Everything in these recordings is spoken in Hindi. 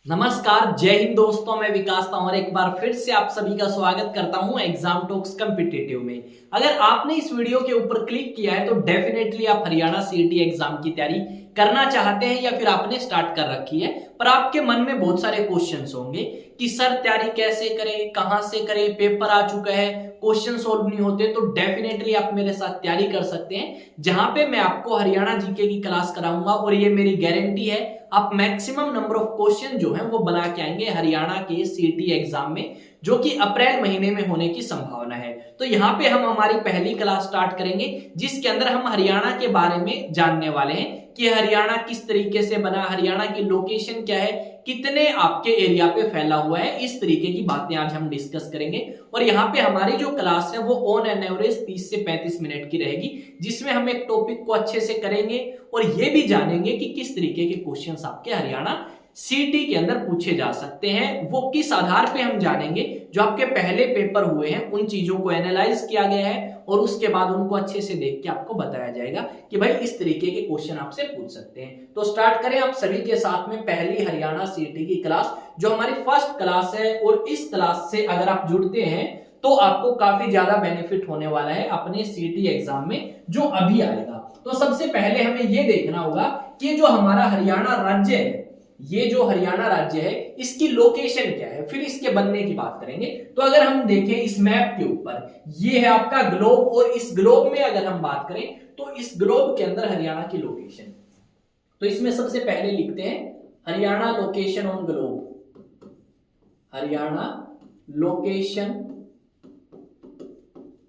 नमस्कार, जय हिंद दोस्तों। मैं विकास और एक बार फिर से आप सभी का स्वागत करता हूं एग्जाम टॉक्स कॉम्पिटिटिव में। अगर आपने इस वीडियो के ऊपर क्लिक किया है तो डेफिनेटली आप हरियाणा सीईटी एग्जाम की तैयारी करना चाहते हैं या फिर आपने स्टार्ट कर रखी है, पर आपके मन में बहुत सारे क्वेश्चंस होंगे कि सर तैयारी कैसे करें, कहां से करें, पेपर आ चुका है, क्वेश्चन सोल्व नहीं होते। तो डेफिनेटली आप मेरे साथ तैयारी कर सकते हैं, जहां पे मैं आपको हरियाणा जीके की क्लास कराऊंगा और ये मेरी गारंटी है आप मैक्सिमम नंबर ऑफ क्वेश्चन जो है वो बना के आएंगे हरियाणा के सीईटी एग्जाम में, जो कि अप्रैल महीने में होने की संभावना है। तो यहाँ पे हम हमारी पहली क्लास स्टार्ट करेंगे, जिसके अंदर हम हरियाणा के बारे में जानने वाले हैं कि हरियाणा किस तरीके से बना, हरियाणा की लोकेशन क्या है, कितने आपके एरिया पे फैला हुआ है, इस तरीके की बातें आज हम डिस्कस करेंगे। और यहाँ पे हमारी जो क्लास है वो ऑन एन एवरेज 30 से 35 मिनट की रहेगी, जिसमें हम एक टॉपिक को अच्छे से करेंगे और ये भी जानेंगे कि किस तरीके के क्वेश्चंस आपके हरियाणा सीईटी के अंदर पूछे जा सकते हैं। वो किस आधार पे हम जानेंगे, जो आपके पहले पेपर हुए हैं उन चीजों को एनालाइज किया गया है और उसके बाद उनको अच्छे से देख के आपको बताया जाएगा कि भाई इस तरीके के क्वेश्चन आपसे पूछ सकते हैं। तो स्टार्ट करें आप सभी के साथ में पहली हरियाणा सीईटी की क्लास, जो हमारी फर्स्ट क्लास है। और इस क्लास से अगर आप जुड़ते हैं तो आपको काफी ज्यादा बेनिफिट होने वाला है अपने सीईटी एग्जाम में जो अभी आएगा। तो सबसे पहले हमें यह देखना होगा कि जो हमारा हरियाणा राज्य है, ये जो हरियाणा राज्य है इसकी लोकेशन क्या है, फिर इसके बनने की बात करेंगे। तो अगर हम देखें इस मैप के ऊपर, ये है आपका ग्लोब, और इस ग्लोब में अगर हम बात करें तो इस ग्लोब के अंदर हरियाणा की लोकेशन, तो इसमें सबसे पहले लिखते हैं Haryana location on globe. Haryana location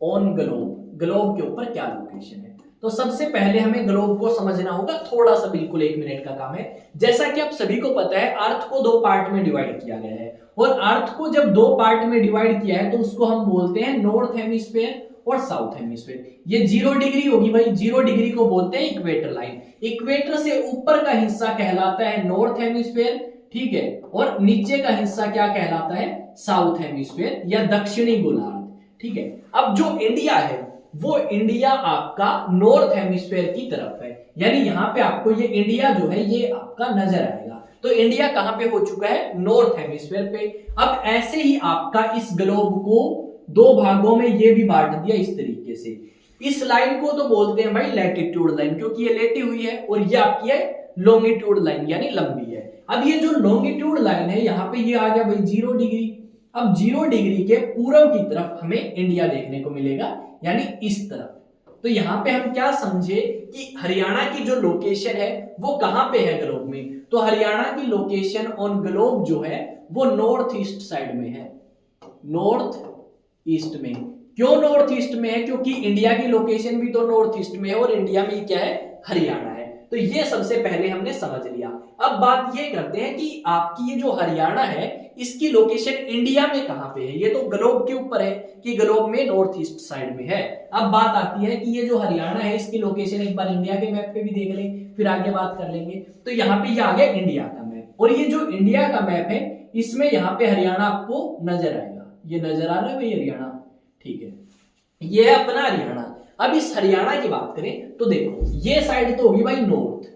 on globe, globe के ऊपर क्या लोकेशन है। तो सबसे पहले हमें ग्लोब को समझना होगा, थोड़ा सा बिल्कुल 1 मिनट का काम है। जैसा कि आप सभी को पता है अर्थ को 2 पार्ट में डिवाइड किया गया है, और अर्थ को जब 2 पार्ट में डिवाइड किया है तो उसको हम बोलते हैं नॉर्थ हेमिस्फीयर और साउथ हेमिस्फीयर। ये 0 डिग्री होगी भाई, 0 डिग्री को बोलते हैं इक्वेटर लाइन। इक्वेटर से ऊपर का हिस्सा कहलाता है नॉर्थ हेमिस्फीयर, ठीक है, और नीचे का हिस्सा क्या कहलाता है, साउथ हेमिस्फीयर या दक्षिणी गोलार्ध, ठीक है। अब जो इंडिया है वो इंडिया आपका नॉर्थ हेमिस्फीयर की तरफ है, यानी यहां पे आपको ये इंडिया जो है ये आपका नजर आएगा। तो इंडिया कहां पे हो चुका है, नॉर्थ हेमिस्फीयर पे। अब ऐसे ही आपका इस ग्लोब को 2 भागों में ये भी बांट दिया इस तरीके से। इस लाइन को तो बोलते हैं भाई लैटिट्यूड लाइन, क्योंकि ये लेटी हुई है, और ये आपकी है लॉन्गिट्यूड लाइन यानी लंबी है। अब ये जो लॉन्गिट्यूड लाइन है यहाँ पे ये आ गया भाई 0 डिग्री। अब 0 डिग्री के पूर्व की तरफ हमें इंडिया देखने को मिलेगा, यानी इस तरफ। तो यहां पे हम क्या समझे कि हरियाणा की जो लोकेशन है वो कहां पे है ग्लोब में। तो हरियाणा की लोकेशन ऑन ग्लोब जो है वो नॉर्थ ईस्ट साइड में है, नॉर्थ ईस्ट में। क्यों नॉर्थ ईस्ट में है, क्योंकि इंडिया की लोकेशन भी तो नॉर्थ ईस्ट में है और इंडिया में क्या है, हरियाणा है। तो ये सबसे पहले हमने समझ लिया। अब बात ये करते हैं कि आपकी ये जो हरियाणा है इसकी लोकेशन इंडिया में कहां पे है। ये तो ग्लोब के ऊपर है कि ग्लोब में नॉर्थ ईस्ट साइड में है। अब बात आती है कि ये जो हरियाणा है इसकी लोकेशन एक बार इंडिया के मैप पे भी देख लें, फिर आगे बात कर लेंगे। तो यहाँ पे ये आ गया इंडिया का मैप, और ये जो इंडिया का मैप है इसमें यहाँ पे हरियाणा आपको नजर आएगा। ये नजर आ रहा है भाई हरियाणा, ठीक है, ये है अपना हरियाणा। अब इस हरियाणा की बात करें तो देखो ये साइड तो होगी भाई नॉर्थ,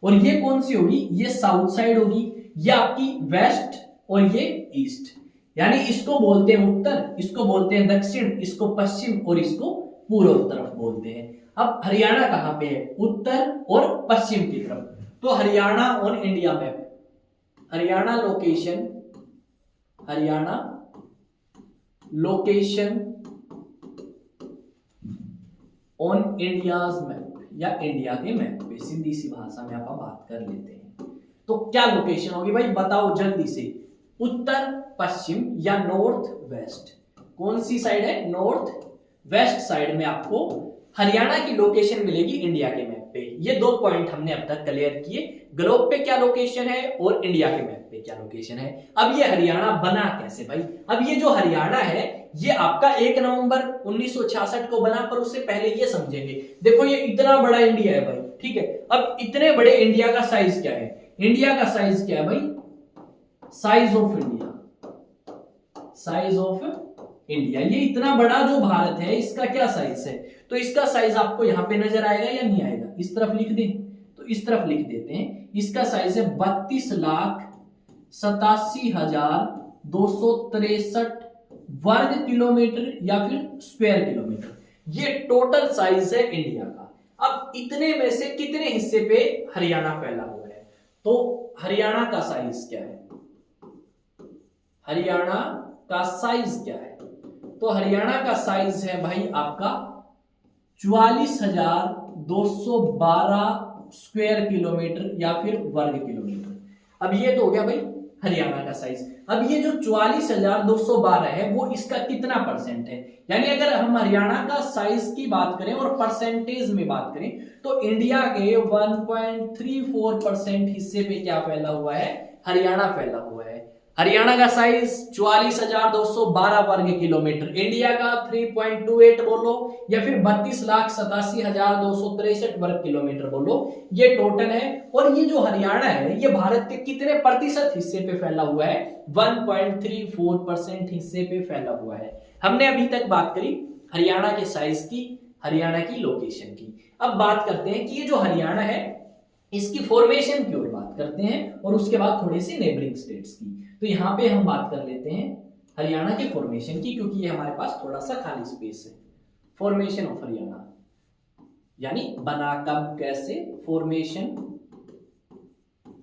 और ये कौन सी होगी, ये साउथ साइड होगी, ये आपकी वेस्ट और ये ईस्ट, यानी इसको बोलते हैं उत्तर, इसको बोलते हैं दक्षिण, इसको पश्चिम और इसको पूर्व तरफ बोलते हैं। अब हरियाणा कहां पे है, उत्तर और पश्चिम की तरफ। तो Haryana on India map, Haryana location, Haryana location on India's map या इंडिया के मैप पे, सीधी सी भाषा में आप बात कर लेते हैं। तो क्या लोकेशन होगी भाई, बताओ जल्दी से, उत्तर पश्चिम या नॉर्थ वेस्ट। कौन सी साइड है, नॉर्थ वेस्ट साइड में आपको हरियाणा की लोकेशन मिलेगी इंडिया के मैप पे। ये 2 पॉइंट हमने अब तक क्लियर किए, ग्लोब पे क्या लोकेशन है और इंडिया के मैप पे क्या लोकेशन है। अब ये हरियाणा बना कैसे भाई। अब ये जो हरियाणा है ये आपका 1 नवंबर 1966 को बना, पर उससे पहले ये समझेंगे। देखो ये इतना बड़ा इंडिया है भाई, ठीक है। अब इतने बड़े इंडिया का साइज क्या है, इंडिया का साइज क्या है भाई, size of India, size of India. ये इतना बड़ा जो भारत है इसका क्या साइज है, तो इसका साइज आपको यहां पे नजर आएगा या नहीं आएगा, इस तरफ लिख दें तो इस तरफ लिख देते हैं। इसका साइज है 32 लाख 87,263 वर्ग किलोमीटर या फिर स्क्वायर किलोमीटर, ये टोटल साइज है इंडिया का। अब इतने में से कितने हिस्से पे हरियाणा फैला हुआ है? तो हरियाणा का साइज क्या है? हरियाणा का साइज क्या है? तो हरियाणा का साइज है भाई आपका 44,212 स्क्वायर किलोमीटर या फिर वर्ग किलोमीटर। अब ये तो हो गया भाई हरियाणा का साइज। अब ये जो 44,212 है वो इसका कितना परसेंट है? यानी अगर हम हरियाणा का साइज की बात करें और परसेंटेज में बात करें तो इंडिया के 1.34% हिस्से पे क्या फैला हुआ है? हरियाणा फैला हुआ है। हरियाणा का साइज 44,212 वर्ग किलोमीटर, इंडिया का 3.28 बोलो या फिर 32,87,263 वर्ग किलोमीटर बोलो, ये टोटल है। और ये जो हरियाणा है ये भारत के कितने प्रतिशत हिस्से पे फैला हुआ है? 1.34% हिस्से पे फैला हुआ है। हमने अभी तक बात करी हरियाणा के साइज की, हरियाणा की लोकेशन की। अब बात करते हैं कि ये जो हरियाणा है इसकी फॉर्मेशन की ओर बात करते हैं और उसके बाद थोड़ी सी नेबरिंग स्टेट्स की। तो यहां पे हम बात कर लेते हैं हरियाणा के फॉर्मेशन की, क्योंकि ये हमारे पास थोड़ा सा खाली स्पेस है। फॉर्मेशन ऑफ हरियाणा यानी बना कब कैसे, फॉर्मेशन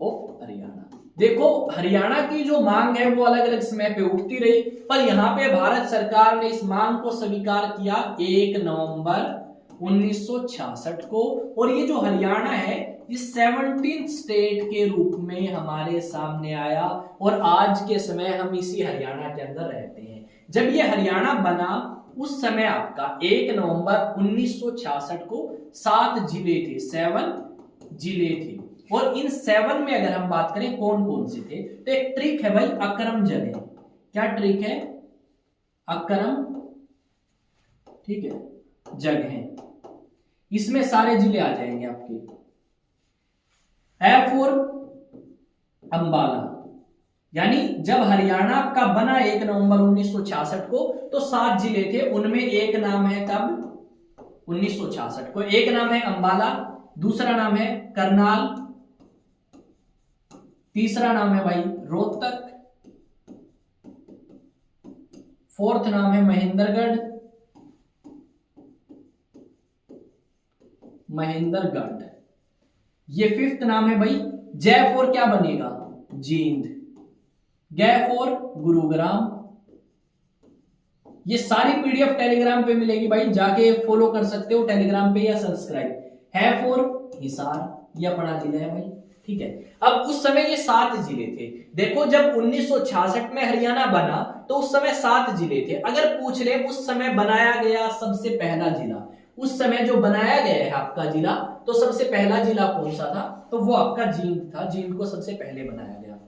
ऑफ हरियाणा। देखो हरियाणा की जो मांग है वो अलग अलग समय पे उठती रही, पर यहाँ पे भारत सरकार ने इस मांग को स्वीकार किया 1 नवंबर 1966 को। और ये जो हरियाणा है इस 17 स्टेट के रूप में हमारे सामने आया और आज के समय हम इसी हरियाणा के अंदर रहते हैं। जब ये हरियाणा बना उस समय आपका 1 नवंबर 1966 को 7 जिले थे, 7 जिले थे। और इन 7 में अगर हम बात करें कौन कौन से थे, तो एक ट्रिक है भाई अक्रम जगह। क्या ट्रिक है? अक्रम, ठीक है, जगह। इसमें सारे जिले आ जाएंगे आपके। एफ और अंबाला, यानी जब हरियाणा का बना 1 नवंबर 1966 को तो 7 जिले थे, उनमें एक नाम है कब? 1966 को। एक नाम है अंबाला, दूसरा नाम है करनाल, तीसरा नाम है भाई रोहतक, फोर्थ नाम है महेंद्रगढ़, ये फिफ्थ नाम है भाई जय फॉर क्या बनेगा? जींद, गै फॉर गुरुग्राम। ये सारी पीडीएफ टेलीग्राम पे मिलेगी भाई, जाके फॉलो कर सकते हो टेलीग्राम पे या सब्सक्राइब। है फॉर हिसार, ये अपना जिला है भाई, ठीक है। अब उस समय ये 7 जिले थे। देखो जब 1966 में हरियाणा बना तो उस समय 7 जिले थे। अगर पूछ ले उस समय बनाया गया सबसे पहला जिला, उस समय जो बनाया गया है आपका जिला, तो सबसे पहला जिला कौन सा था? तो वो आपका जींद था। जींद को सबसे पहले बनाया गया।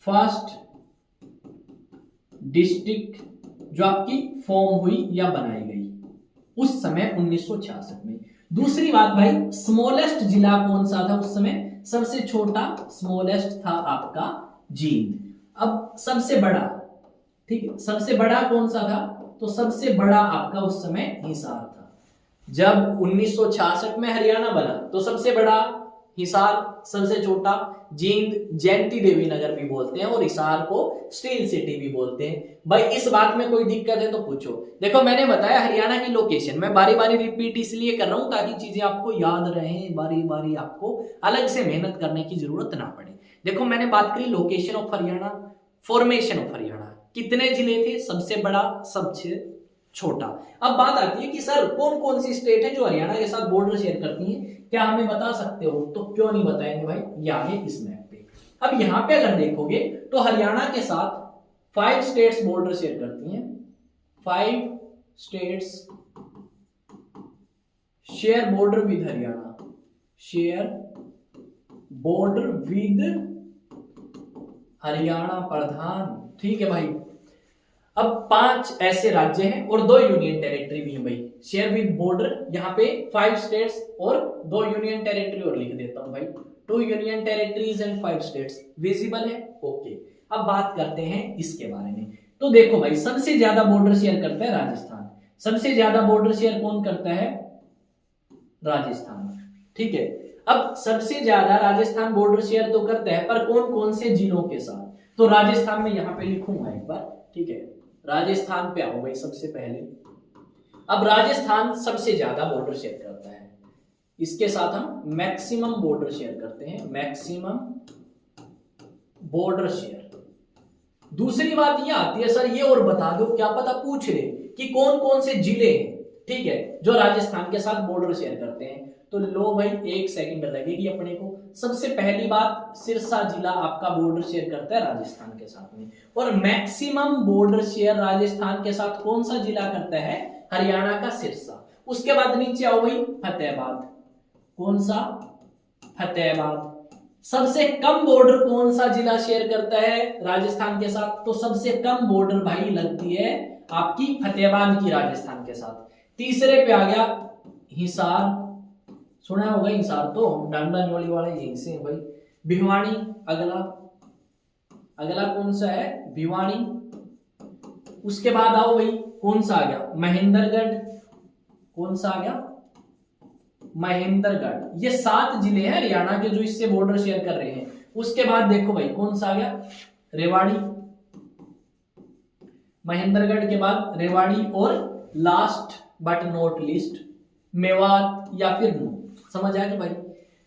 फर्स्ट डिस्ट्रिक्ट जो आपकी फॉर्म हुई या बनाई गई उस समय 1966 में। दूसरी बात भाई स्मॉलेस्ट जिला कौन सा था उस समय? सबसे छोटा स्मॉलेस्ट था आपका जींद। अब सबसे बड़ा, ठीक है, सबसे बड़ा कौन सा था? तो सबसे बड़ा आपका उस समय हिसार था। जब 1966 में हरियाणा बना तो सबसे बड़ा हिसार, सबसे छोटा जींद। जयंती देवी नगर भी बोलते हैं और हिसार को स्टील सिटी भी बोलते हैं। भाई इस बात में कोई दिक्कत है तो पूछो। देखो मैंने बताया हरियाणा की लोकेशन, मैं बारी बारी रिपीट इसलिए कर रहा हूं ताकि चीजें आपको याद रहें, बारी बारी आपको अलग से मेहनत करने की जरूरत ना पड़े। देखो मैंने बात करी location of Haryana, formation of Haryana, कितने जिले थे? सबसे बड़ा, सबसे छोटा। अब बात आती है कि सर कौन कौन सी स्टेट है जो हरियाणा के साथ बॉर्डर शेयर करती हैं, क्या हमें बता सकते हो? तो क्यों नहीं बताएंगे भाई, ये आगे इस मैप पे। अब यहां पे अगर देखोगे तो हरियाणा के साथ 5 स्टेट्स बॉर्डर शेयर करती हैं। 5 states share border with Haryana, share border with Haryana प्रधान, ठीक है भाई। अब 5 ऐसे राज्य हैं और 2 यूनियन टेरिटरी भी है भाई, शेयर विद बॉर्डर। यहाँ पे 5 स्टेट्स और 2 यूनियन टेरिटरी और लिख देता हूं भाई, 2 union territories and 5 states. Visible है? ओके। अब बात करते हैं इसके बारे में। तो देखो भाई सबसे ज्यादा बॉर्डर शेयर करता है राजस्थान। सबसे ज्यादा बॉर्डर शेयर कौन करता है? राजस्थान, ठीक है। अब सबसे ज्यादा राजस्थान बॉर्डर शेयर तो करता है, पर कौन कौन से जिलों के साथ? तो राजस्थान में यहां पे लिखूंगा एक बार, ठीक है, राजस्थान पे आओ भाई सबसे पहले। अब राजस्थान सबसे ज्यादा बॉर्डर शेयर करता है, इसके साथ हम मैक्सिमम बॉर्डर शेयर करते हैं, मैक्सिमम बॉर्डर शेयर। दूसरी बात ये आती है, सर ये और बता दो, क्या पता पूछ ले कि कौन कौन से जिले हैं, ठीक है, जो राजस्थान के साथ बॉर्डर शेयर करते हैं। तो लो भाई, एक सेकंड लगेगी अपने को। सबसे पहली बात, सिरसा जिला आपका बॉर्डर शेयर करता है राजस्थान के साथ में, और मैक्सिमम बॉर्डर शेयर राजस्थान के साथ कौन सा जिला करता है? हरियाणा का सिरसा। उसके बाद नीचे आओ भाई, फतेहाबाद। कौन सा? फतेहाबाद। सबसे कम बॉर्डर कौन सा जिला शेयर करता है राजस्थान के साथ? तो सबसे कम बॉर्डर भाई लगती है आपकी फतेहाबाद की राजस्थान के साथ। तीसरे पे आ गया हिसार, सुना होगा हिसार, तो डांडा न्योली वाले यहीं से भाई। भिवानी अगला, अगला कौन सा है? भिवानी। उसके बाद आओ भाई, कौन सा आ गया? महेंद्रगढ़। कौन सा आ गया? महेंद्रगढ़। ये 7 जिले हैं हरियाणा के जो इससे बॉर्डर शेयर कर रहे हैं। उसके बाद देखो भाई, कौन सा आ गया? रेवाड़ी। महेंद्रगढ़ के बाद रेवाड़ी, और last but not least Mewat या फिर नूह। समझ आ गया भाई?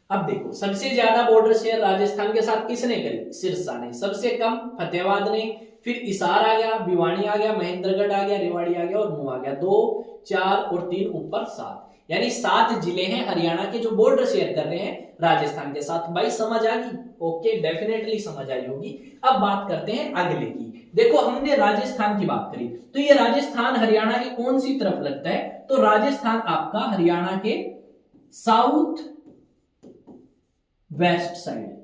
अब देखो, सबसे ज्यादा बॉर्डर शेयर राजस्थान के साथ किसने करी? सिरसा ने। सबसे कम फतेहाबाद ने, फिर हिसार आ गया, भिवानी आ गया, महेंद्रगढ़ आ गया, रेवाड़ी आ गया और नूह आ गया। 2, 4 और 3 ऊपर 7, यानी 7 जिले हैं हरियाणा के जो बॉर्डर शेयर कर रहे हैं राजस्थान के साथ। भाई समझ आ गई? ओके, डेफिनेटली समझ आई होगी। अब बात करते हैं अगले की। देखो, हमने राजस्थान की बात करी, तो ये राजस्थान हरियाणा की कौन सी तरफ लगता है? तो राजस्थान आपका हरियाणा के साउथ वेस्ट साइड।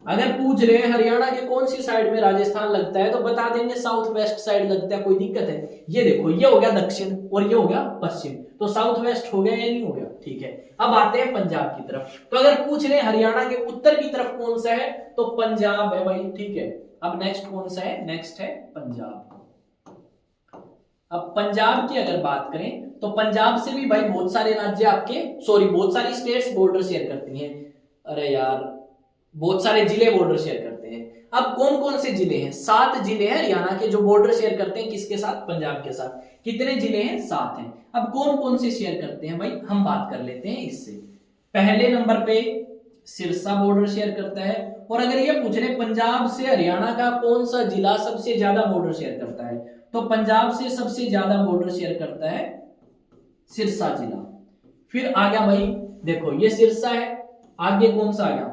अगर पूछ रहे हैं हरियाणा के कौन सी साइड में राजस्थान लगता है, तो बता देंगे साउथ वेस्ट साइड लगता है। कोई दिक्कत है? ये देखो, ये हो गया दक्षिण और ये हो गया पश्चिम, तो साउथ वेस्ट हो गया या नहीं हो गया? ठीक है। अब आते हैं पंजाब की तरफ। तो अगर पूछ रहे हैं हरियाणा के उत्तर की तरफ कौन सा है, तो पंजाब है भाई, ठीक है। अब नेक्स्ट कौन सा है? नेक्स्ट है पंजाब। अब पंजाब की अगर बात करें, तो पंजाब से भी भाई बहुत सारे राज्य आपके, सॉरी बहुत सारी स्टेट्स बॉर्डर शेयर करती हैं। अरे यार, बहुत सारे जिले बॉर्डर शेयर करते हैं। अब कौन कौन से जिले हैं? 7 जिले हैं हरियाणा के जो बॉर्डर शेयर करते हैं किसके साथ? पंजाब के साथ। कितने जिले हैं? 7 हैं। अब कौन कौन से शेयर करते हैं भाई, हम बात कर लेते हैं इससे। पहले नंबर पे सिरसा बॉर्डर शेयर करता है। और अगर ये पूछ रहे पंजाब से हरियाणा का कौन सा जिला सबसे ज्यादा बॉर्डर शेयर करता है, तो पंजाब से सबसे ज्यादा बॉर्डर शेयर करता है सिरसा जिला। फिर आ गया भाई, देखो ये सिरसा है, आगे कौन सा आ गया?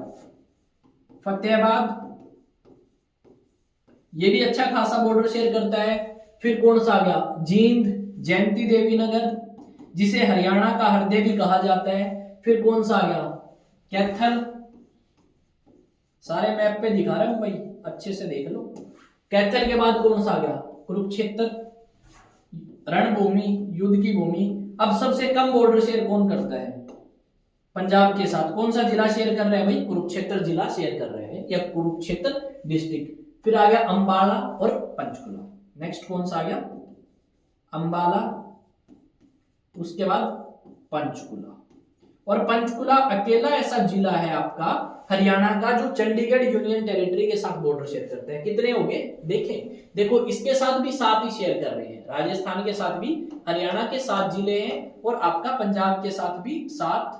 फतेहाबाद, ये भी अच्छा खासा बॉर्डर शेयर करता है। फिर कौन सा आ गया? जींद, जयंती देवी नगर, जिसे हरियाणा का हृदय भी कहा जाता है। फिर कौन सा आ गया? कैथल। सारे मैप पे दिखा रहा हूं भाई, अच्छे से देख लो। कैथल के बाद कौन सा आ गया? कुरुक्षेत्र, रणभूमि, युद्ध की भूमि। अब सबसे कम बॉर्डर शेयर कौन करता है पंजाब के साथ? कौन सा जिला शेयर कर रहे हैं भाई? कुरुक्षेत्र जिला शेयर कर रहे हैं, या कुरुक्षेत्र डिस्ट्रिक्ट। फिर आ गया अंबाला और पंचकुला। नेक्स्ट कौन सा आ गया? अंबाला, उसके बाद पंचकुला। और पंचकुला अकेला ऐसा जिला है आपका हरियाणा का जो चंडीगढ़ यूनियन टेरिटरी के साथ बॉर्डर शेयर करते हैं। कितने हो गए देखें, देखो इसके साथ भी 7 ही शेयर कर रहे हैं, राजस्थान के साथ भी हरियाणा के 7 जिले हैं, और आपका पंजाब के साथ भी 7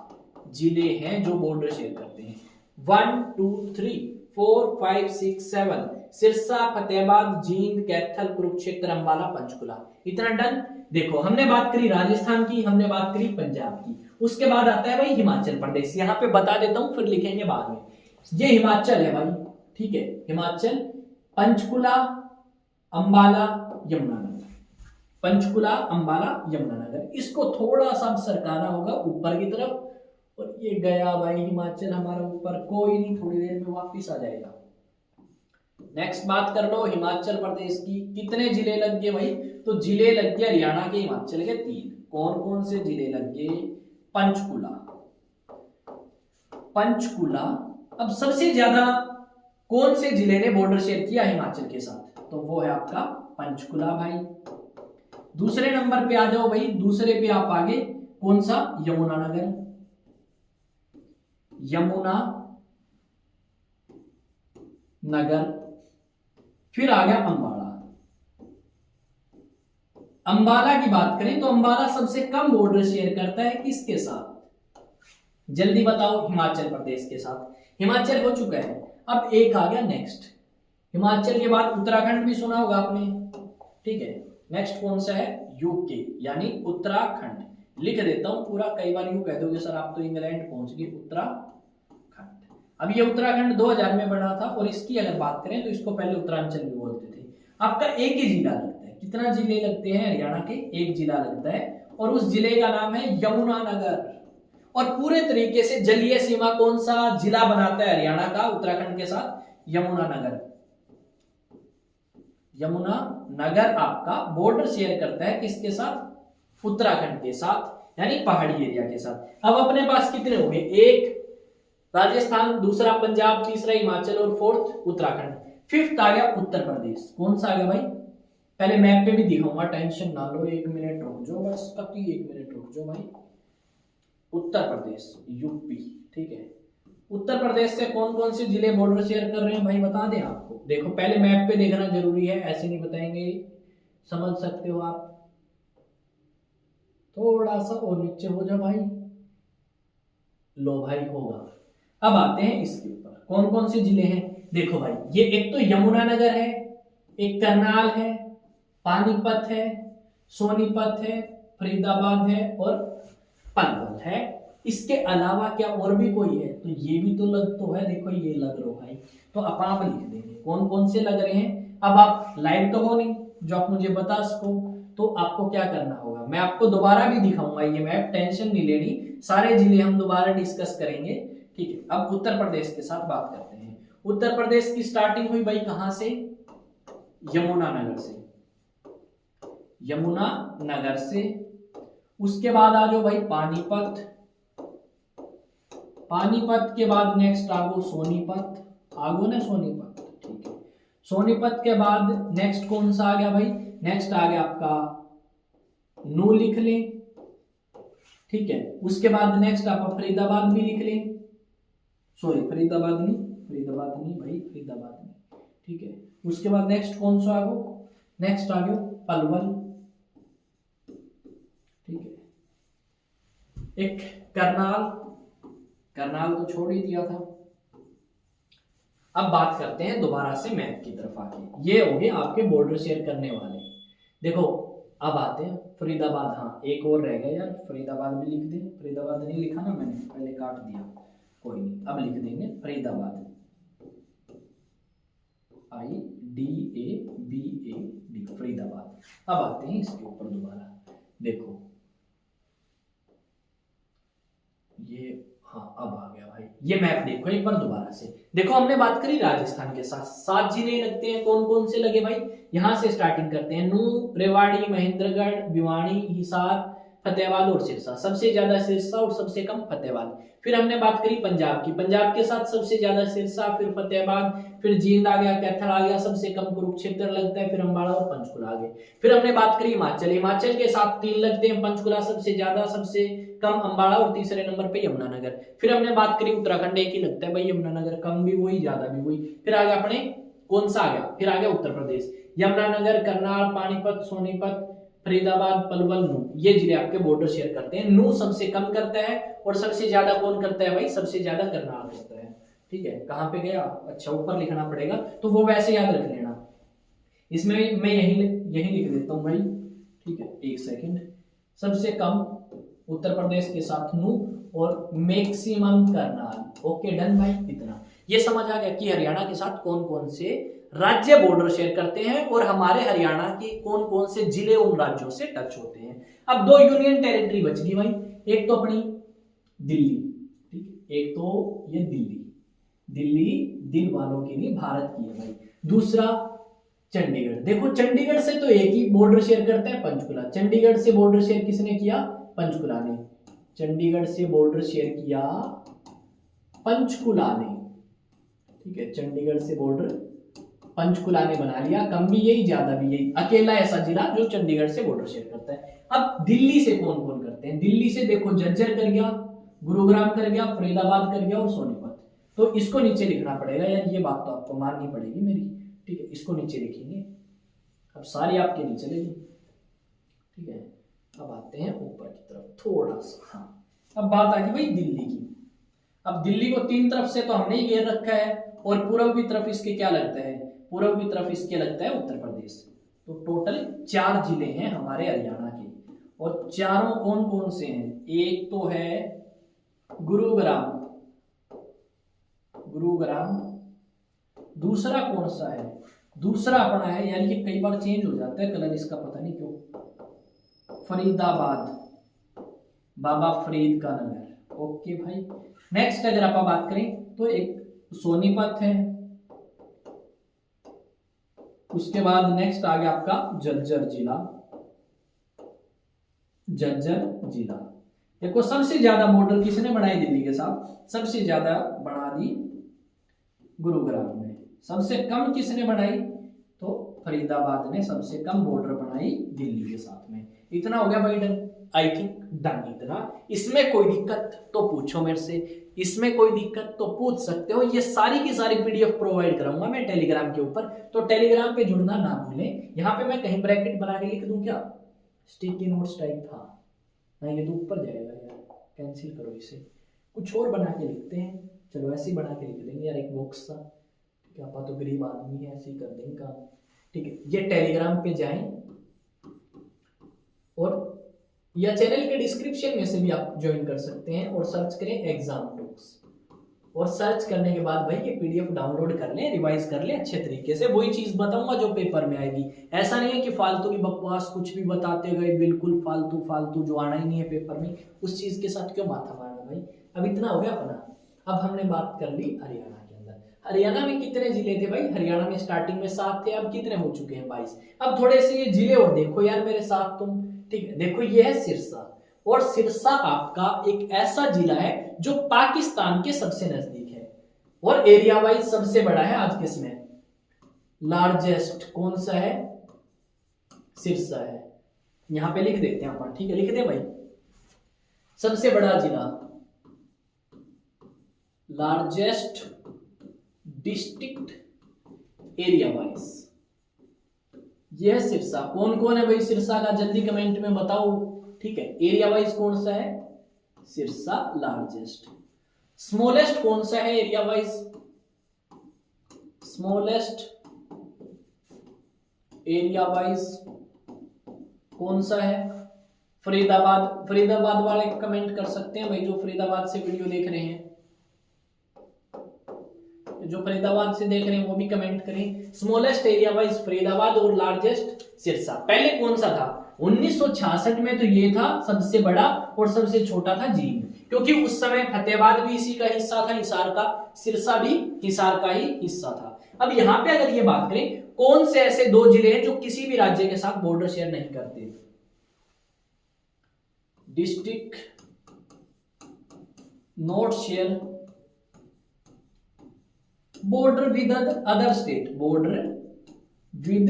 जिले हैं जो बॉर्डर शेयर करते हैं। 1 2 3 4 5 6 7 सिरसा, फतेहाबाद, जींद, कैथल, कुरुक्षेत्र, अंबाला, पंचकुला। इतना डन। देखो हमने बात करी राजस्थान की, हमने बात करी पंजाब की। उसके बाद आता है भाई हिमाचल प्रदेश। यहाँ पे बता देता हूं, फिर लिखेंगे बाद में। ये हिमाचल है भाई, ठीक है, हिमाचल। पंचकुला, अंबाला, यमुनानगर। पंचकुला, अंबाला, यमुनानगर। इसको थोड़ा सा सरकाना होगा ऊपर की तरफ, और ये गया भाई हिमाचल हमारा ऊपर। कोई नहीं, थोड़ी देर में वापिस आ जाएगा। नेक्स्ट बात कर लो हिमाचल प्रदेश की। कितने जिले लग गए भाई? तो जिले लग गए हरियाणा के हिमाचल के 3। कौन कौन से जिले लग गए? पंचकुला, पंचकुला। अब सबसे ज्यादा कौन से जिले ने बॉर्डर शेयर किया हिमाचल के साथ? तो वो है आपका पंचकुला भाई। दूसरे नंबर पे आ जाओ भाई, दूसरे पे आप आगे कौन सा? यमुनानगर। यमुना नगर, फिर आ गया अंबाला। अंबाला की बात करें तो अंबाला सबसे कम बॉर्डर शेयर करता है किसके साथ? जल्दी बताओ। हिमाचल प्रदेश के साथ। हिमाचल हो चुका है, अब एक आ गया नेक्स्ट। हिमाचल के बाद उत्तराखंड भी सुना होगा आपने, ठीक है। नेक्स्ट कौन सा है? यूके यानी उत्तराखंड। लिख देता हूं पूरा, कई बार यूं कह दोगे सर आप तो इंग्लैंड पहुंच गए। उत्तराखंड। अब ये उत्तराखंड 2000 में बना था, और इसकी अगर बात करें तो इसको पहले उत्तरांचल भी बोलते थे। आपका एक ही जिला लगता है। कितना जिले लगते हैं हरियाणा के? एक जिला लगता है, और उस जिले का नाम है यमुनानगर। और पूरे तरीके से जलीय सीमा कौन सा जिला बनाता है हरियाणा का उत्तराखंड के साथ? यमुनानगर। यमुनानगर आपका बॉर्डर शेयर करता है किसके साथ? उत्तराखंड के साथ, यानी पहाड़ी एरिया के साथ। अब अपने पास कितने हो गए? एक राजस्थान, दूसरा पंजाब, तीसरा हिमाचल और फोर्थ उत्तराखंड। फिफ्थ आ गया उत्तर प्रदेश। कौन सा आ गया भाई? पहले मैप पे भी दिखाऊंगा, टेंशन ना लो, 1 मिनट रुक जाओ बस, कब 1 मिनट रुक जाओ भाई। उत्तर प्रदेश, यूपी, ठीक है। उत्तर प्रदेश से कौन कौन से जिले बॉर्डर शेयर कर रहे हैं भाई, बता दें आपको। देखो पहले मैप पे देखना जरूरी है, ऐसे नहीं बताएंगे, समझ सकते हो आप। थोड़ा सा और नीचे हो जाओ भाई, लो भाई होगा। अब आते हैं इसके ऊपर, कौन कौन से जिले हैं। देखो भाई, ये एक तो यमुनानगर है, एक करनाल है, पानीपत है, सोनीपत है, फरीदाबाद है और पलवल है। इसके अलावा क्या और भी कोई है? तो ये भी तो लग तो है, देखो ये लग रहा भाई, तो आप लिख देंगे कौन कौन से लग रहे हैं। अब आप लाइव तो हो नहीं जो आप मुझे बता सको, तो आपको क्या करना होगा, मैं आपको दोबारा भी दिखाऊंगा ये मैप, टेंशन नहीं लेनी, सारे जिले हम दोबारा डिस्कस करेंगे, ठीक है। अब उत्तर प्रदेश के साथ बात करते हैं। उत्तर प्रदेश की स्टार्टिंग हुई भाई कहां से? यमुनानगर से। यमुनानगर से उसके बाद आ जाओ भाई पानीपत। पानीपत के बाद नेक्स्ट आगो सोनीपत, आगो ना सोनीपत, ठीक है। सोनीपत के बाद नेक्स्ट कौन सा आ गया भाई? नेक्स्ट आ गया आपका नू, लिख लें, ठीक है। उसके बाद नेक्स्ट आप फरीदाबाद भी लिख लें, सॉरी फरीदाबाद नहीं भाई, फरीदाबाद नहीं, ठीक है। उसके बाद नेक्स्ट कौन सा आगो? नेक्स्ट आ गया पलवल, ठीक है। एक करनाल, करनाल तो छोड़ ही दिया था। अब बात करते हैं दोबारा से मैप की तरफ आके, ये हो गए आपके बॉर्डर शेयर करने वाले। देखो अब आते हैं फरीदाबाद, हाँ एक और रह गया यार, फरीदाबाद भी लिख दें। फरीदाबाद नहीं लिखा ना मैंने, पहले काट दिया, कोई नहीं, अब लिख देंगे फरीदाबाद, IDABAD, फरीदाबाद। अब आते हैं इसके ऊपर दोबारा, देखो ये, हाँ अब आ गया भाई, ये मैप देखो एक बार दोबारा से। देखो हमने बात करी राजस्थान के साथ 7 जिले लगते हैं, कौन कौन से लगे भाई? यहां से स्टार्टिंग करते हैं, नूह, रेवाड़ी, महेंद्रगढ़, भिवानी, हिसार, फतेहाबाद और सिरसा। सबसे ज्यादा सिरसा और सबसे कम फतेहाबाद। फिर हमने बात करी पंजाब की, पंजाब के साथ सबसे ज्यादा सिरसा, फिर फतेहाबाद, फिर जींद आ गया, कैथल आ गया, सबसे कम कुरुक्षेत्र लगता है, फिर अम्बाड़ा और पंचकुला आ गए। फिर हमने बात करी हिमाचल, हिमाचल के साथ 3 लगते हैं, पंचकुला सबसे ज्यादा, सबसे कम अम्बाड़ा और तीसरे नंबर पे यमुनानगर। फिर हमने बात करी उत्तराखंड, एक ही लगता है भाई यमुनानगर, कम भी वही ज्यादा भी वही। फिर आ गया अपने कौन सा आ गया? फिर आ गया उत्तर प्रदेश, यमुनानगर, करनाल, पानीपत, सोनीपत, फरीदाबाद, पलवल, नू, ये जिले आपके बॉर्डर शेयर करते हैं। नू सबसे कम करता है, और सबसे ज्यादा कौन करता है भाई? सबसे ज्यादा करनाल करता है, ठीक है। कहां पे गया? अच्छा ऊपर लिखना पड़ेगा, तो वो वैसे याद रख लेना। इसमें मैं यही लिख देता हूं भाई, ठीक है, एक सेकंड। सबसे कम उत्तर प्रदेश के साथ नू, और मैक्सिमम करनाल। ओके डन भाई, इतना ये समझ आ गया कि हरियाणा के साथ कौन कौन से राज्य बॉर्डर शेयर करते हैं, और हमारे हरियाणा के कौन कौन से जिले उन राज्यों से टच होते हैं। अब 2 यूनियन टेरिटरी बच गई भाई, एक तो अपनी दिल्ली, ठीक है, एक तो ये दिल्ली दिल वालों के लिए भारत की है भाई। दूसरा चंडीगढ़, देखो चंडीगढ़ से तो एक ही बॉर्डर शेयर करता है, पंचकुला। चंडीगढ़ से बॉर्डर शेयर किसने किया? पंचकुला ने। चंडीगढ़ से बॉर्डर शेयर किया पंचकुला ने, ठीक है। चंडीगढ़ से बॉर्डर पंचकुला ने बना लिया, कम भी यही ज्यादा भी यही, अकेला ऐसा जिला जो चंडीगढ़ से बॉर्डर शेयर करता है। अब दिल्ली से कौन कौन करते हैं? दिल्ली से देखो झज्जर कर गया, गुरुग्राम कर गया, फरीदाबाद कर गया और सोनीपत। तो इसको नीचे लिखना पड़ेगा यार, ये बात तो आपको माननी पड़ेगी मेरी, ठीक है। इसको नीचे लिखेंगे, अब सारी आपके नीचे लेगी, ठीक है। अब आते हैं ऊपर की तरफ थोड़ा सा। हाँ, अब बात आ गई भाई दिल्ली की। अब दिल्ली को तीन तरफ से तो हमने ही घेर रखा है, और पूर्व की तरफ इसके क्या लगता है, पूर्व की तरफ इसके लगता है उत्तर प्रदेश। तो टोटल 4 जिले हैं हमारे हरियाणा के, और चारों कौन कौन से हैं? एक तो है गुरुग्राम, गुरुग्राम। दूसरा कौन सा है? दूसरा अपना है, यार ये कई बार चेंज हो जाता है कलर इसका, पता नहीं क्यों, फरीदाबाद, बाबा फरीद का नगर। ओके भाई। नेक्स्ट अगर आप बात करें तो एक सोनीपत है, उसके बाद नेक्स्ट आ गया आपका झज्जर जिला, झज्जर जिला। देखो सबसे ज्यादा बॉर्डर किसने बनाई दिल्ली के साथ? सबसे ज्यादा बना दी गुरुग्राम ने। सबसे कम किसने बनाई? तो फरीदाबाद ने सबसे कम बॉर्डर बनाई दिल्ली के साथ में। इतना हो गया भाई डन, आई थिंक डन इतना। इसमें कोई दिक्कत तो पूछो मेरे से, इसमें कोई दिक्कत तो पूछ सकते हो। ये सारी की सारी पीडीएफ प्रोवाइड करूंगा मैं टेलीग्राम के ऊपर, तो टेलीग्राम पे जुड़ना ना भूलें। यहाँ पे मैं कहीं ब्रैकेट बना के लिख दूं क्या? स्टिकी नोट्स टाइप था ना, ये तो ऊपर जाएगा यार, कैंसिल करो इसे, कुछ और बना के लिखते हैं। चलो ऐसे ही बना के लिख देंगे यार, एक बॉक्स सा, ठीक है। आप तो गरीब आदमी है, ऐसे ही कर देंगे काम, ठीक है। ये टेलीग्राम पे जाएं, और या चैनल के डिस्क्रिप्शन में से भी आप ज्वाइन कर सकते हैं, और सर्च करें एग्जाम टॉक्स, और सर्च करने के बाद भाई ये पीडीएफ डाउनलोड कर लें, रिवाइज कर लें अच्छे तरीके से। वही चीज बताऊंगा जो पेपर में आएगी। ऐसा नहीं है कि फालतू की बकवास कुछ भी बताते गए, बिल्कुल फालतू फालतू जो आना ही नहीं है पेपर में, उस चीज के साथ क्यों माथा मारना भाई। अब इतना हो गया अपना। अब हमने बात कर ली हरियाणा के अंदर। हरियाणा में कितने जिले थे भाई? हरियाणा में स्टार्टिंग में 7 थे, अब कितने हो चुके हैं? 22। अब थोड़े से ये जिले और देखो यार मेरे साथ तुम, ठीक है। देखो ये है सिरसा, और सिरसा आपका एक ऐसा जिला है जो पाकिस्तान के सबसे नजदीक है, और एरिया वाइज सबसे बड़ा है। आज किसमें लार्जेस्ट कौन सा है? सिरसा है। यहां पे लिख देते हैं अपन, ठीक है, लिख दे भाई। सबसे बड़ा जिला, लार्जेस्ट डिस्ट्रिक्ट एरिया वाइज, यह सिरसा। कौन कौन है भाई सिरसा का? जल्दी कमेंट में बताओ, ठीक है। एरिया वाइज कौन सा है? सिरसा लार्जेस्ट। स्मॉलेस्ट कौन सा है area wise? Smallest area wise कौन सा है? फरीदाबाद। फरीदाबाद वाले कमेंट कर सकते हैं भाई, जो फरीदाबाद से वीडियो देख रहे हैं, जो फरीदाबाद से देख रहे हैं वो भी कमेंट करें। स्मॉलेस्ट एरिया वाइज फरीदाबाद और लार्जेस्ट सिरसा। पहले कौन सा था? 1966 में तो ये था सबसे बड़ा, और सबसे छोटा था जींद, क्योंकि उस समय फतेहाबाद भी इसी का हिस्सा था, हिसार का। सिरसा भी हिसार का ही हिस्सा था। अब यहां पे अगर ये बात करें, कौन से ऐसे 2 जिले हैं जो किसी भी राज्य के साथ बॉर्डर शेयर नहीं करते? District not share border with other state, border with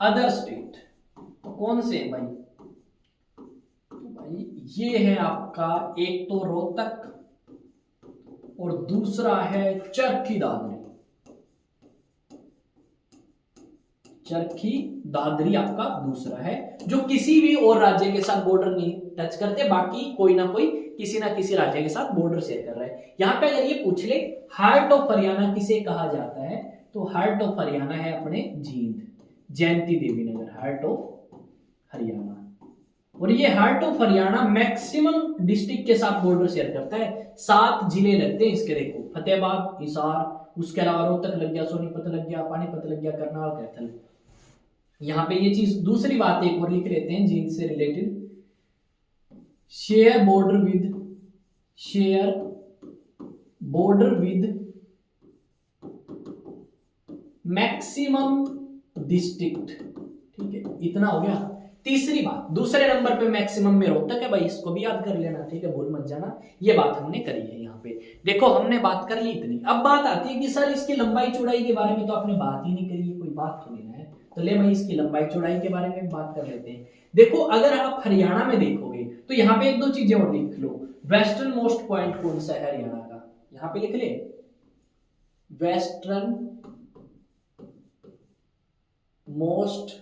other state, तो कौन से है भाई? तो भाई ये है आपका, एक तो रोहतक और दूसरा है चरखी दादरी। चरखी दादरी आपका दूसरा है, जो किसी भी और राज्य के साथ बॉर्डर नहीं टच करते, बाकी कोई ना कोई किसी ना किसी राज्य के साथ बॉर्डर शेयर कर रहा है। यहां पे अगर ये पूछ ले हार्ट ऑफ हरियाणा किसे कहा जाता है, तो हार्ट ऑफ हरियाणा है अपने जींद, जयंती देवी नगर, हार्ट ऑफ हरियाणा। और ये heart of Haryana maximum district के साथ बॉर्डर शेयर करता है। 7 जिले लगते हैं इसके, देखो फतेहाबाद, हिसार, उसके अलावा रोहतक लग गया, सोनीपत लग गया, पानीपत लग गया, करनाल, कैथल। यहाँ पे ये चीज, दूसरी बात एक और लिख लेते हैं जींद से related, share border with maximum district, ठीक है। इतना हो गया। तीसरी बात, दूसरे नंबर पे मैक्सिमम में रोहतक है भाई, इसको भी याद कर लेना, ठीक है, भूल मत जाना। ये बात हमने करी है। यहाँ पे देखो हमने बात कर ली इतनी। अब बात आती है कि सर इसकी लंबाई चौड़ाई के बारे में तो आपने बात ही नहीं करी, कोई बात तो लेना है, तो ले भाई इसकी लंबाई चौड़ाई के बारे में बात कर लेते हैं। देखो अगर आप हरियाणा में देखोगे तो यहाँ पे 1-2 चीजें और लिख लो। वेस्टर्न मोस्ट पॉइंट कौन सा है हरियाणा का, यहां पे लिख ले, western most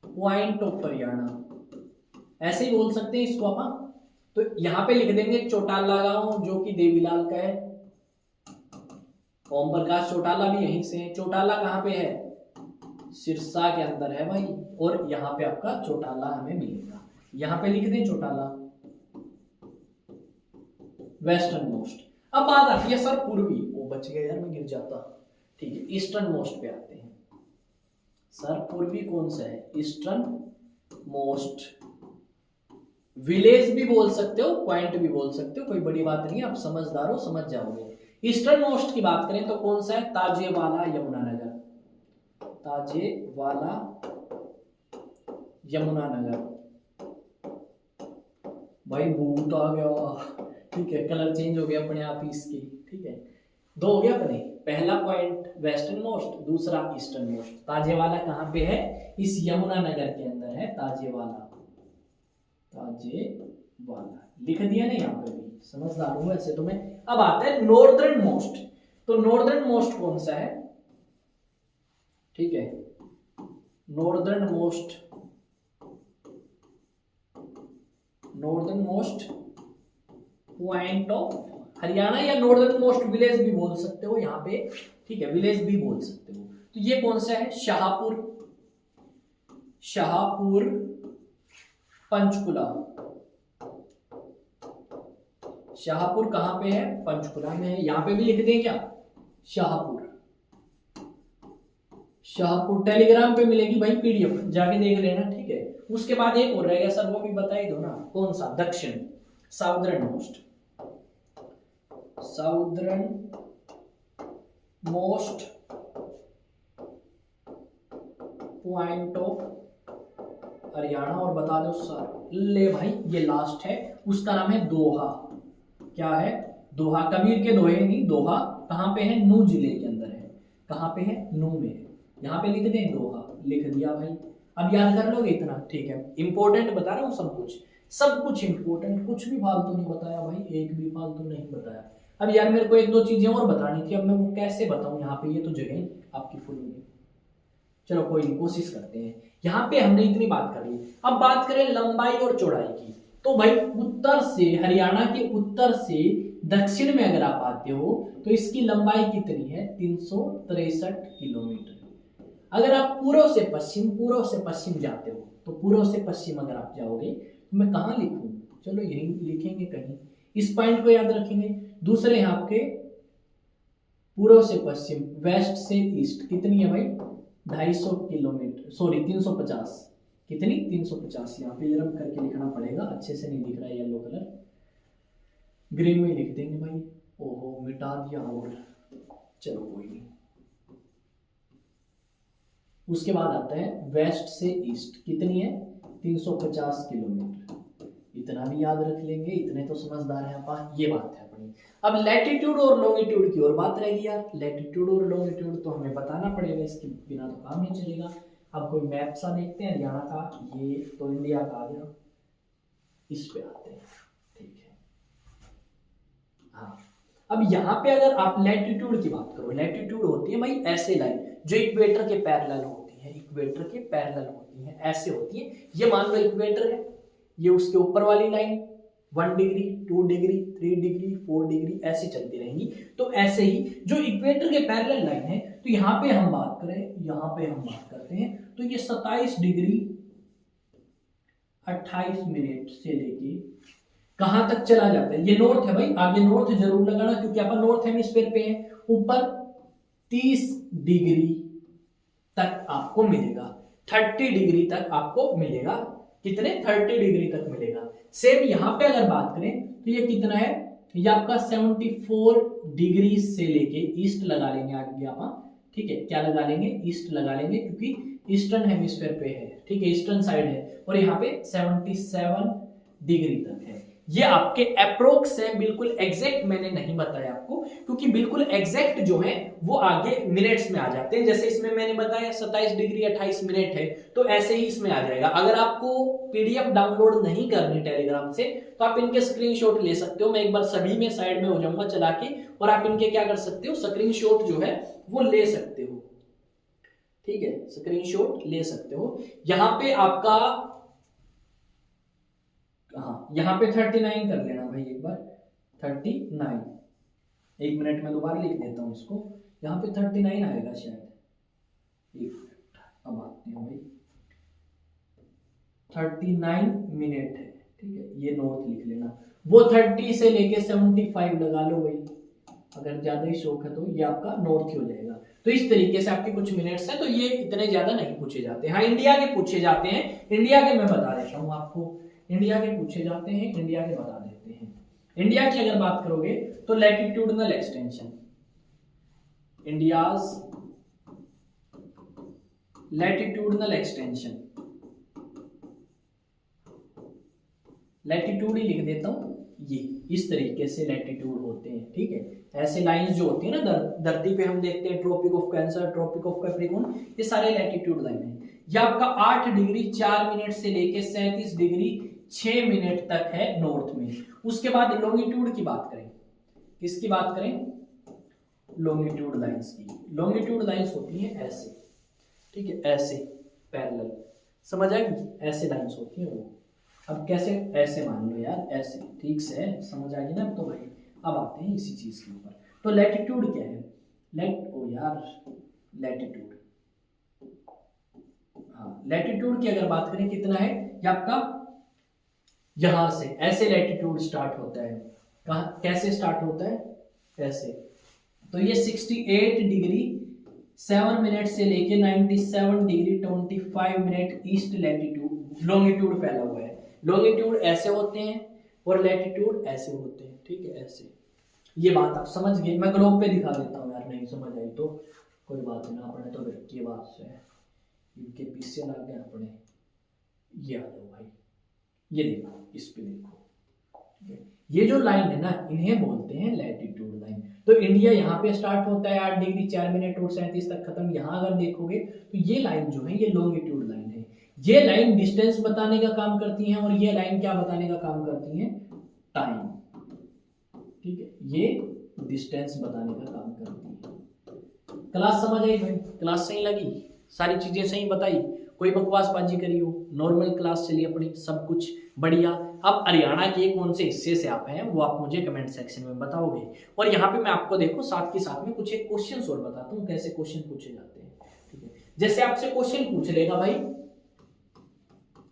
point of Haryana, ऐसे ही बोल सकते हैं इसको अपन। तो यहां पे लिख देंगे चौटाला गांव, जो कि देवीलाल का है। ओम प्रकाश चौटाला भी यहीं से है। चौटाला कहां पे है, सिरसा के अंदर है भाई। और यहाँ पे आपका चौटाला हमें मिलेगा, यहाँ पे लिख दें चौटाला, वेस्टर्न मोस्ट। अब बात आती है सर पूर्वी, वो बच गया यार, मैं गिर जाता। ठीक है, ईस्टर्न मोस्ट पे आते हैं। सर पूर्वी कौन सा है, ईस्टर्न मोस्ट। विलेज भी बोल सकते हो, पॉइंट भी बोल सकते हो, कोई बड़ी बात नहीं है, आप समझदार हो, समझ जाओगे। ईस्टर्न मोस्ट की बात करें तो कौन सा है, ताजेवाला यमुनानगर, ताजेवाला यमुनानगर। भाई भूत आ गया, ठीक है, कलर चेंज हो गया अपने आप ही इसकी। ठीक है, दो हो गया अपने, पहला पॉइंट वेस्टर्न मोस्ट, दूसरा ईस्टर्न मोस्ट। ताजेवाला कहां पे है, इस यमुनानगर के अंदर है ताजेवाला, ताजेवाला लिख दिया ना यहाँ पे भी, समझदार हूं ऐसे तो मैं। अब आता है नॉर्दर्न मोस्ट। तो नॉर्दर्न मोस्ट कौन सा है, ठीक है, northern most, northern most point of Haryana, या नॉर्दर्न मोस्ट विलेज भी बोल सकते हो यहाँ पे। ठीक है, विलेज भी बोल सकते हो। तो ये कौन सा है, शाहपुर, शाहपुर पंचकुला। शाहपुर कहां पे है, पंचकुला में है। यहां पे भी लिख दें क्या, शाहपुर, शाहपुर। टेलीग्राम पे मिलेगी भाई पीडीएफ, जाके देख लेना। ठीक है, उसके बाद एक और रह गया सर, वो भी बता ही दो ना, कौन सा, दक्षिण, southern most, southern most point of Haryana. और बता दो सर, ले भाई ये लास्ट है, उसका नाम है दोहा। क्या है, दोहा, कबीर के दोहे नहीं, दोहा। कहां पे है, नू जिले के अंदर है। कहां पे है, नू में है। यहाँ पे लिख दें दोहा, लिख दिया भाई। अब याद कर लोगे इतना, ठीक है। इंपॉर्टेंट बता रहा हूँ सब कुछ, सब कुछ इंपॉर्टेंट, कुछ भी फालतू नहीं बताया भाई, एक भी फालतू नहीं बताया। अब यार मेरे को एक दो चीजें और बतानी थी, अब मैं वो कैसे बताऊं, यहाँ पे ये तो जगह आपकी फुल होगी। चलो कोई नहीं, कोशिश करते हैं। यहाँ पे हमने इतनी बात कर ली, अब बात करें लंबाई और चौड़ाई की। तो भाई उत्तर से, हरियाणा के उत्तर से दक्षिण में अगर आप आते हो तो इसकी लंबाई कितनी है, 363 किलोमीटर। अगर आप पूर्व से पश्चिम, पूर्व से पश्चिम जाते हो, तो पूर्व से पश्चिम अगर आप जाओगे तो मैं कहाँ लिखूं, चलो यही लिखेंगे कहीं, इस पॉइंट को याद रखेंगे। दूसरे हैं आपके पूर्व से पश्चिम, वेस्ट से ईस्ट, कितनी है भाई, 250 किलोमीटर, सॉरी 350, कितनी, 350। यहाँ पे जरा करके लिखना पड़ेगा, अच्छे से नहीं दिख रहा है, येलो कलर, ग्रीन में लिख देंगे भाई। ओहो मिटा दिया, और चलो कोई नहीं। उसके बाद आता है वेस्ट से ईस्ट, कितनी है, 350 किलोमीटर। इतना भी याद रख लेंगे, इतने तो समझदार हैं अपन, ये बात है अपनी। अब लैटिट्यूड और लॉन्गिट्यूड की और बात रहेगी यार। लैटिट्यूड और लॉन्गिट्यूड तो हमें बताना पड़ेगा, इसके बिना तो काम नहीं चलेगा। अब कोई मैप सा देखते हैं हरियाणा का, ये तो इंडिया का आ गया, इस पे आते हैं, ठीक है। हाँ, अब यहाँ पे अगर आप लैटिट्यूड की बात करो, लैटिट्यूड होती है भाई ऐसे लाइन जो इक्वेटर के पैरेलल होती है, इक्वेटर के पैरेलल होती है, ऐसे होती है। ये मान लो इक्वेटर है, ये उसके ऊपर वाली line 1 degree, 2 degree, 3 degree, 4 degree ऐसे चलती रहेंगी। तो ऐसे ही जो इक्वेटर के पैरेलल लाइन है, तो यहाँ पे हम बात करें, यहाँ पे हम बात करते हैं, तो ये 27 डिग्री 28 मिनट से लेके कहां तक चला जाता है, ये नॉर्थ है भाई, आगे नॉर्थ जरूर लगाना क्योंकि अपन नॉर्थ हेमिस्फीयर पे है। ऊपर 30 डिग्री तक आपको मिलेगा, 30 डिग्री तक आपको मिलेगा, कितने, 30 डिग्री तक मिलेगा। सेम यहाँ पे अगर बात करें तो ये कितना है, ये आपका 74 डिग्री से लेके ईस्ट लगा लेंगे आगे आप, ठीक है, क्या लगा लेंगे, ईस्ट लगा लेंगे क्योंकि ईस्टर्न हेमिस्फीयर पे है, ठीक है, ईस्टर्न साइड है, और यहाँ पे 77 डिग्री तक है। ये आपके अप्रोक्स है, बिल्कुल एग्जैक्ट मैंने नहीं बताया आपको, क्योंकि बिल्कुल एग्जैक्ट जो है वो आगे मिनट्स में आ जाते हैं। जैसे इसमें मैंने बताया 27 डिग्री 28 मिनट है, तो ऐसे ही इसमें आ जाएगा। अगर आपको पीडीएफ डाउनलोड नहीं करनी टेलीग्राम से, तो आप इनके स्क्रीनशॉट ले सकते हो। मैं एक बार सभी में साइड में हो जाऊंगा चला के, और आप इनके क्या कर सकते हो, स्क्रीनशॉट जो है वो ले सकते हो। ठीक है, स्क्रीनशॉट ले सकते हो। यहाँ पे आपका, हाँ यहाँ पे 39 कर लेना भाई एक बार, 39। एक मिनट में दोबारा लिख देता हूँ इसको, यहाँ पे 39 आएगा शायद। एक मिनट, अब आती हूँ भाई, 39 मिनट है। ठीक है, ये नोट लिख लेना। वो 30 से लेके 75 लगा लो भाई, अगर ज्यादा ही शौक है तो ये आपका नॉर्थ ही हो जाएगा। तो इस तरीके से आपके कुछ मिनट्स हैं, तो ये इतने ज्यादा नहीं पूछे जाते। हाँ इंडिया के पूछे जाते हैं, इंडिया के मैं बता देता हूँ आपको, इंडिया के पूछे जाते हैं, इंडिया के बता देते हैं। इंडिया की अगर बात करोगे तो latitudinal extension, India's latitudinal extension, latitude ही लिख देता हूं, ये इस तरीके से लैटिट्यूड होते हैं। ठीक है, ऐसे लाइंस जो होती है ना धरती पे हम देखते हैं, tropic of cancer, tropic of capricorn, ये सारे लैटिट्यूड लाइन है। ये आपका 8 डिग्री 4 मिनट से लेके 37 डिग्री 6 मिनट तक है नॉर्थ में। उसके बाद लॉन्गिट्यूड की बात करें, किसकी बात करें, लॉन्गिट्यूड लाइंस की। लॉन्गिट्यूड लाइंस होती हैं ऐसे, ठीक है, ऐसे पैरेलल, समझ आएगी, ऐसे लाइंस होती हैं वो। अब कैसे, ऐसे मान लो यार, ऐसे, ठीक से समझ आ गई ना अब तो भाई। अब आते हैं इसी चीज के ऊपर, तो लैटिट्यूड क्या है, लैटिट्यूड, हाँ लैटिट्यूड की अगर बात करें कितना है, ये आपका यहां से ऐसे लैटिट्यूड स्टार्ट होता है। कहाँ, कैसे स्टार्ट होता है, ऐसे। तो ये 68 डिग्री 7 मिनट से लेके 97 degree 25 minute east latitude longitude फैला हुआ है। लॉन्गिट्यूड ऐसे होते हैं और लैटिट्यूड ऐसे होते हैं। ठीक है, ऐसे। ये बात आप समझ गए। मैं ग्लोब पे दिखा देता हूँ यार, नहीं समझ आई तो कोई बात नहीं, अपने तो की बात से इनके पीछे लग गए अपने। ये आ जाओ भाई, ये देखो, इस पे देखो, ये जो लाइन है ना, इन्हें बोलते हैं लैटिट्यूड लाइन। तो इंडिया यहाँ पे स्टार्ट होता है 8 डिग्री 4 मिनट और 37 तक खत्म। यहाँ अगर देखोगे तो ये लाइन जो है ये लॉन्गिट्यूड लाइन है। ये लाइन डिस्टेंस बताने का काम करती है, और ये लाइन क्या बताने का काम करती है, टाइम। ठीक है, ये डिस्टेंस बताने का काम करती है। क्लास समझ आई भाई, क्लास सही लगी, सारी चीजें सही बताई, कोई बकवासबाजी करी हो, नॉर्मल क्लास चली अपनी, सब कुछ बढ़िया। अब हरियाणा के कौन से हिस्से से आप हैं वो आप मुझे कमेंट सेक्शन में बताओगे। और यहाँ पे मैं आपको देखो साथ के साथ में कुछ एक क्वेश्चन और बताता हूँ, कैसे क्वेश्चन पूछे जाते हैं। ठीक है, जैसे आपसे क्वेश्चन पूछ लेगा भाई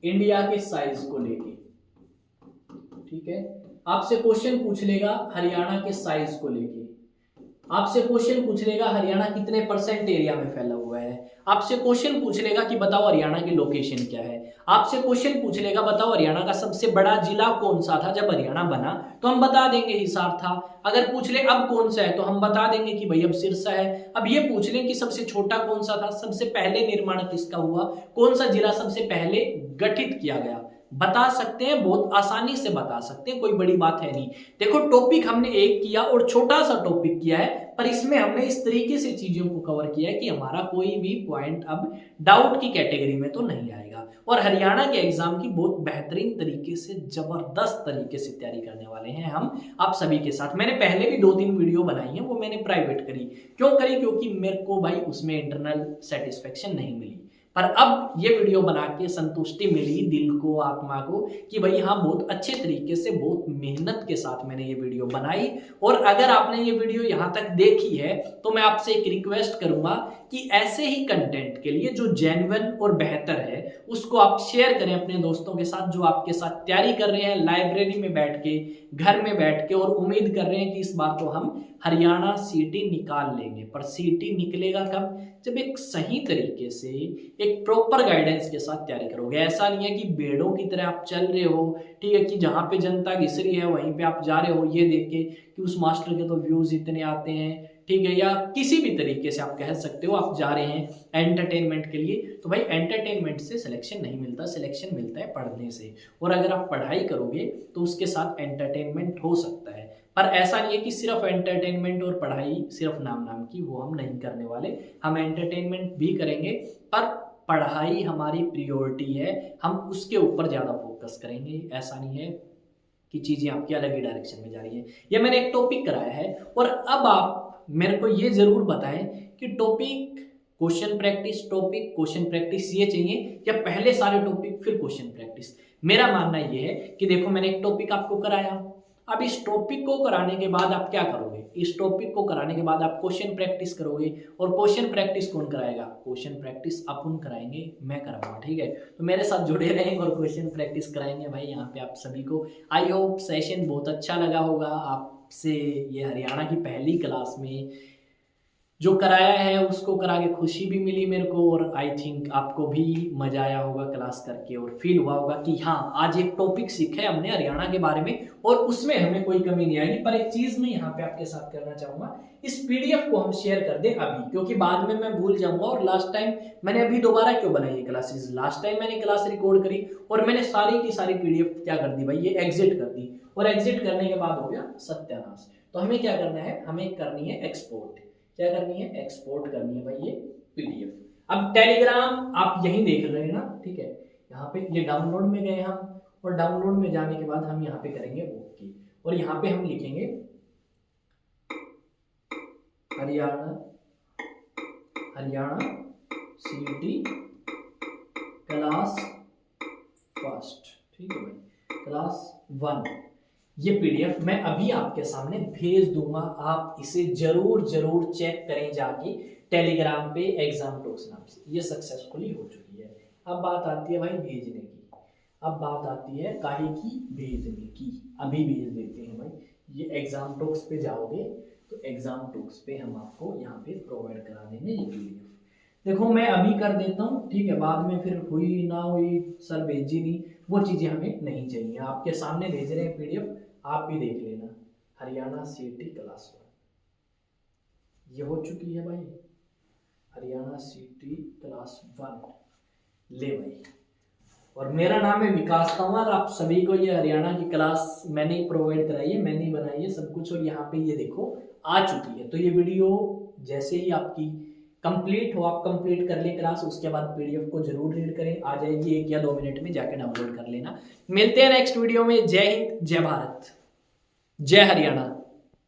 इंडिया के साइज को लेके, ठीक है, आपसे क्वेश्चन पूछ लेगा हरियाणा के साइज को लेके, आपसे क्वेश्चन पूछ लेगा हरियाणा कितने परसेंट एरिया में फैला हुआ है, आपसे क्वेश्चन पूछ लेगा कि बताओ हरियाणा की लोकेशन क्या है, आपसे क्वेश्चन पूछ लेगा बताओ हरियाणा का सबसे बड़ा जिला कौन सा था जब हरियाणा बना, तो हम बता देंगे हिसार था। अगर पूछ ले अब कौन सा है तो हम बता देंगे कि भाई अब सिरसा है। अब ये पूछ ले कि सबसे छोटा कौन सा था, सबसे पहले निर्माण किसका हुआ, कौन सा जिला सबसे पहले गठित किया गया, बता सकते हैं, बहुत आसानी से बता सकते हैं, कोई बड़ी बात है नहीं। देखो टॉपिक हमने एक किया और छोटा सा टॉपिक किया है, पर इसमें हमने इस तरीके से चीजों को कवर किया है कि हमारा कोई भी पॉइंट अब डाउट की कैटेगरी में तो नहीं आएगा। और हरियाणा के एग्जाम की बहुत बेहतरीन तरीके से, जबरदस्त तरीके से तैयारी करने वाले हैं हम आप सभी के साथ। मैंने पहले भी 2-3 वीडियो बनाई है, वो मैंने प्राइवेट करी। क्यों करी, क्योंकि मेरे को भाई उसमें इंटरनल सेटिस्फेक्शन नहीं मिली, पर अब ये वीडियो बना के संतुष्टि मिली दिल को, आत्मा को, कि भाई हाँ बहुत अच्छे तरीके से, बहुत मेहनत के साथ मैंने ये वीडियो बनाई। और अगर आपने ये वीडियो यहाँ तक देखी है तो मैं आपसे एक रिक्वेस्ट करूंगा कि ऐसे ही कंटेंट के लिए जो जेन्युइन और बेहतर है उसको आप शेयर करें अपने दोस्तों के साथ, जो आपके साथ तैयारी कर रहे हैं लाइब्रेरी में बैठ के, घर में बैठ के, और उम्मीद कर रहे हैं कि इस बार तो हम हरियाणा सीटी निकाल लेंगे। पर सीटी निकलेगा कब, जब एक सही तरीके से एक प्रॉपर गाइडेंस के साथ तैयारी करोगे। ऐसा नहीं है कि भेड़ों की तरह आप चल रहे हो, ठीक है, कि जहाँ पे जनता घिस रही है वहीं पे आप जा रहे हो ये देख के कि उस मास्टर के तो व्यूज इतने आते हैं, ठीक है, या किसी भी तरीके से आप कह सकते हो आप जा रहे हैं एंटरटेनमेंट के लिए, तो भाई एंटरटेनमेंट से सिलेक्शन नहीं मिलता, सिलेक्शन मिलता है पढ़ने से। और अगर आप पढ़ाई करोगे तो उसके साथ एंटरटेनमेंट हो सकता है, पर ऐसा नहीं है कि सिर्फ एंटरटेनमेंट और पढ़ाई सिर्फ नाम नाम की, वो हम नहीं करने वाले। हम एंटरटेनमेंट भी करेंगे, पर पढ़ाई हमारी प्रियोरिटी है, हम उसके ऊपर ज़्यादा फोकस करेंगे। ऐसा नहीं है कि चीज़ें आपकी अलग ही डायरेक्शन में जा रही है। ये मैंने एक टॉपिक कराया है, और अब आप मेरे को ये ज़रूर बताएं कि topic question practice, topic question practice ये चाहिए या पहले सारे टॉपिक फिर क्वेश्चन प्रैक्टिस। मेरा मानना ये है कि देखो मैंने एक टॉपिक आपको कराया, अब इस टॉपिक को कराने के बाद आप क्या करोगे, इस टॉपिक को कराने के बाद आप क्वेश्चन प्रैक्टिस करोगे। और क्वेश्चन प्रैक्टिस कौन कराएगा, क्वेश्चन प्रैक्टिस अपन कराएंगे, मैं कराऊंगा, ठीक है। तो मेरे साथ जुड़े रहेंगे और क्वेश्चन प्रैक्टिस कराएंगे भाई यहाँ पे आप सभी को। आई होप सेशन बहुत अच्छा लगा होगा आपसे। ये हरियाणा की पहली क्लास में जो कराया है उसको करा के खुशी भी मिली मेरे को, और आई थिंक आपको भी मजा आया होगा क्लास करके, और फील हुआ होगा कि हाँ आज एक टॉपिक सीखा है हमने हरियाणा के बारे में और उसमें हमें कोई कमी नहीं आएगी। पर एक चीज मैं यहाँ पे आपके साथ करना चाहूंगा, इस पीडीएफ को हम शेयर कर दें अभी, क्योंकि बाद में मैं भूल जाऊंगा। और लास्ट टाइम मैंने अभी दोबारा क्यों बनाई है क्लासेस, लास्ट टाइम मैंने क्लास रिकॉर्ड करी और मैंने सारी की सारी पीडीएफ क्या कर दी भाई, ये एग्जिट कर दी, और एग्जिट करने के बाद हो गया सत्यानाश। तो हमें क्या करना है, हमें करनी है एक्सपोर्ट। क्या करनी है, एक्सपोर्ट करनी है भाई ये पीडीएफ। अब टेलीग्राम आप यहीं देख रहे हैं ना, ठीक है, यहाँ पे ये डाउनलोड में गए हम, और डाउनलोड में जाने के बाद हम यहाँ पे करेंगे ओके, और यहाँ पे हम लिखेंगे हरियाणा सीटी क्लास फर्स्ट, ठीक है भाई, क्लास 1। ये पीडीएफ मैं अभी आपके सामने भेज दूंगा, आप इसे जरूर जरूर चेक करें जाके टेलीग्राम पे एग्जाम टॉक्स नाम से। ये सक्सेसफुली हो चुकी है। अब बात आती है भाई भेजने की, अब बात आती है काहे की, भेजने की। अभी भेज देते हैं भाई, ये एग्जाम टॉक्स पे जाओगे तो एग्जाम टॉक्स पे हम आपको यहाँ पे प्रोवाइड करा देंगे ये पीडीएफ। देखो मैं अभी कर देता हूँ, ठीक है, बाद में फिर हुई ना हुई सर भेजी नहीं, वो चीज़ें हमें नहीं चाहिए। आपके सामने भेज रहे हैं पीडीएफ, आप भी देख लेना। हरियाणा सीटी क्लास 1 ये हो चुकी है भाई, हरियाणा सीटी क्लास 1 ले भाई। और मेरा नाम है विकास तंवर, आप सभी को ये हरियाणा की क्लास मैंने ही प्रोवाइड कराई है, मैंने ही बनाई है सब कुछ, और यहाँ पे ये देखो आ चुकी है। तो ये वीडियो जैसे ही आपकी कंप्लीट हो, आप कंप्लीट कर लें क्लास, उसके बाद पीडीएफ को जरूर रीड करें, आ जाएगी 1 या 2 मिनट में, जाके डाउनलोड कर लेना। मिलते हैं नेक्स्ट वीडियो में। जय हिंद, जय भारत, जय हरियाणा।